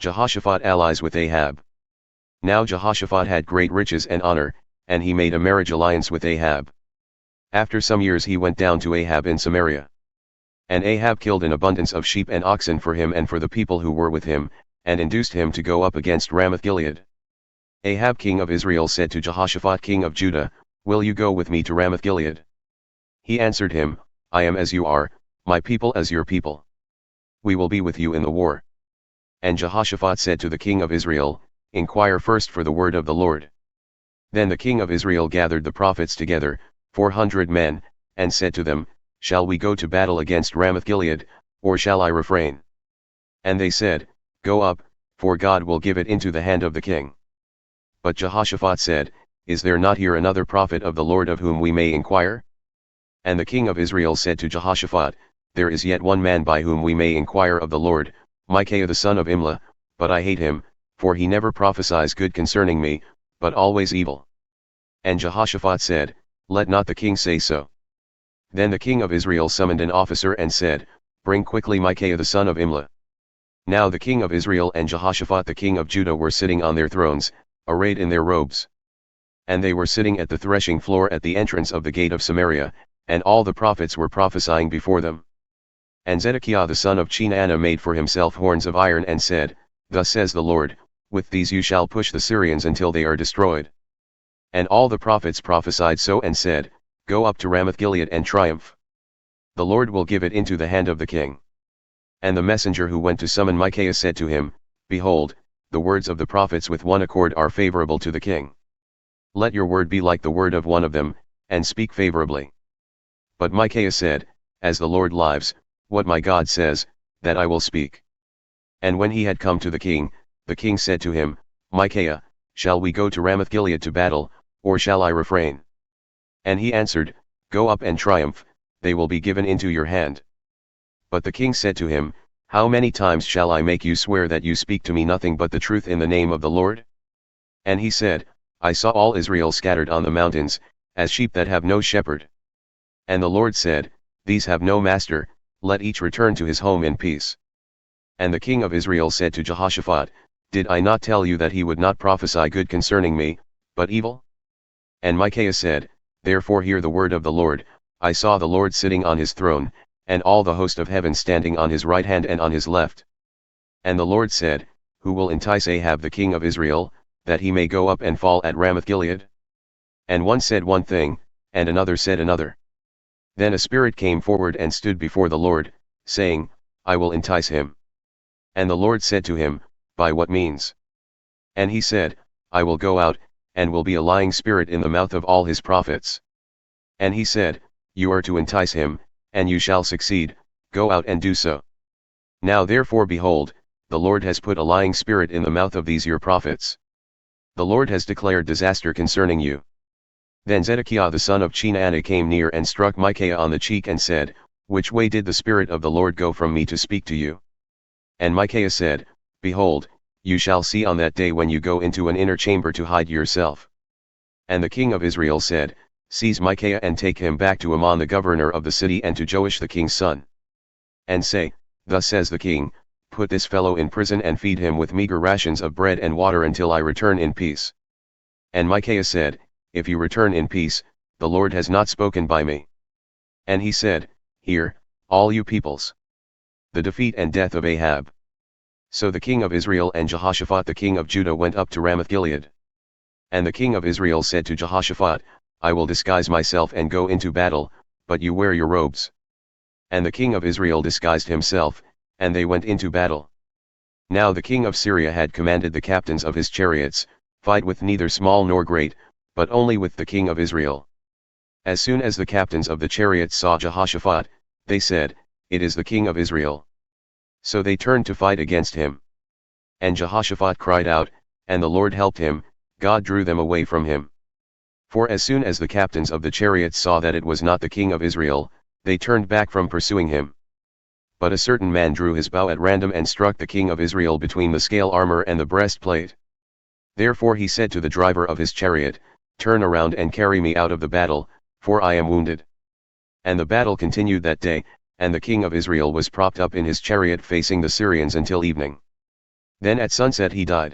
Jehoshaphat allies with Ahab. Now Jehoshaphat had great riches and honor, and he made a marriage alliance with Ahab. After some years he went down to Ahab in Samaria. And Ahab killed an abundance of sheep and oxen for him and for the people who were with him, and induced him to go up against Ramoth-gilead. Ahab king of Israel said to Jehoshaphat king of Judah, "Will you go with me to Ramoth-gilead?" He answered him, "I am as you are, my people as your people. We will be with you in the war." And Jehoshaphat said to the king of Israel, "Inquire first for the word of the Lord." Then the king of Israel gathered the prophets together, 400 men, and said to them, "Shall we go to battle against Ramoth-gilead, or shall I refrain?" And they said, "Go up, for God will give it into the hand of the king." But Jehoshaphat said, "Is there not here another prophet of the Lord of whom we may inquire?" And the king of Israel said to Jehoshaphat, "There is yet one man by whom we may inquire of the Lord, Micaiah the son of Imlah, but I hate him, for he never prophesies good concerning me, but always evil." And Jehoshaphat said, "Let not the king say so." Then the king of Israel summoned an officer and said, "Bring quickly Micaiah the son of Imlah." Now the king of Israel and Jehoshaphat the king of Judah were sitting on their thrones, arrayed in their robes. And they were sitting at the threshing floor at the entrance of the gate of Samaria, and all the prophets were prophesying before them. And Zedekiah the son of Chenaanah made for himself horns of iron and said, "Thus says the Lord, with these you shall push the Syrians until they are destroyed." And all the prophets prophesied so and said, "Go up to Ramoth-gilead and triumph. The Lord will give it into the hand of the king." And the messenger who went to summon Micaiah said to him, "Behold, the words of the prophets with one accord are favorable to the king. Let your word be like the word of one of them, and speak favorably." But Micaiah said, "As the Lord lives, what my God says, that I will speak." And when he had come to the king said to him, "Micaiah, shall we go to Ramoth-gilead to battle, or shall I refrain?" And he answered, "Go up and triumph, they will be given into your hand." But the king said to him, "How many times shall I make you swear that you speak to me nothing but the truth in the name of the Lord?" And he said, "I saw all Israel scattered on the mountains, as sheep that have no shepherd. And the Lord said, These have no master, let each return to his home in peace." And the king of Israel said to Jehoshaphat, "Did I not tell you that he would not prophesy good concerning me, but evil?" And Micaiah said, "Therefore hear the word of the Lord, I saw the Lord sitting on his throne, and all the host of heaven standing on his right hand and on his left. And the Lord said, Who will entice Ahab the king of Israel, that he may go up and fall at Ramoth-gilead?" And one said one thing, and another said another. Then a spirit came forward and stood before the Lord, saying, "I will entice him." And the Lord said to him, "By what means?" And he said, "I will go out, and will be a lying spirit in the mouth of all his prophets." And he said, "You are to entice him, and you shall succeed, go out and do so. Now therefore behold, the Lord has put a lying spirit in the mouth of these your prophets. The Lord has declared disaster concerning you." Then Zedekiah the son of Chenaanah came near and struck Micaiah on the cheek and said, "Which way did the Spirit of the Lord go from me to speak to you?" And Micaiah said, "Behold, you shall see on that day when you go into an inner chamber to hide yourself." And the king of Israel said, "Seize Micaiah and take him back to Amon the governor of the city and to Joash the king's son. And say, Thus says the king, Put this fellow in prison and feed him with meager rations of bread and water until I return in peace." And Micaiah said, "If you return in peace, the Lord has not spoken by me." And he said, "Hear, all you peoples, the defeat and death of Ahab." So the king of Israel and Jehoshaphat the king of Judah went up to Ramoth-gilead. And the king of Israel said to Jehoshaphat, "I will disguise myself and go into battle, but you wear your robes." And the king of Israel disguised himself, and they went into battle. Now the king of Syria had commanded the captains of his chariots, "Fight with neither small nor great, but only with the king of Israel." As soon as the captains of the chariots saw Jehoshaphat, they said, "It is the king of Israel." So they turned to fight against him. And Jehoshaphat cried out, and the Lord helped him, God drew them away from him. For as soon as the captains of the chariots saw that it was not the king of Israel, they turned back from pursuing him. But a certain man drew his bow at random and struck the king of Israel between the scale armor and the breastplate. Therefore he said to the driver of his chariot, "Turn around and carry me out of the battle, for I am wounded." And the battle continued that day, and the king of Israel was propped up in his chariot facing the Syrians until evening. Then at sunset he died.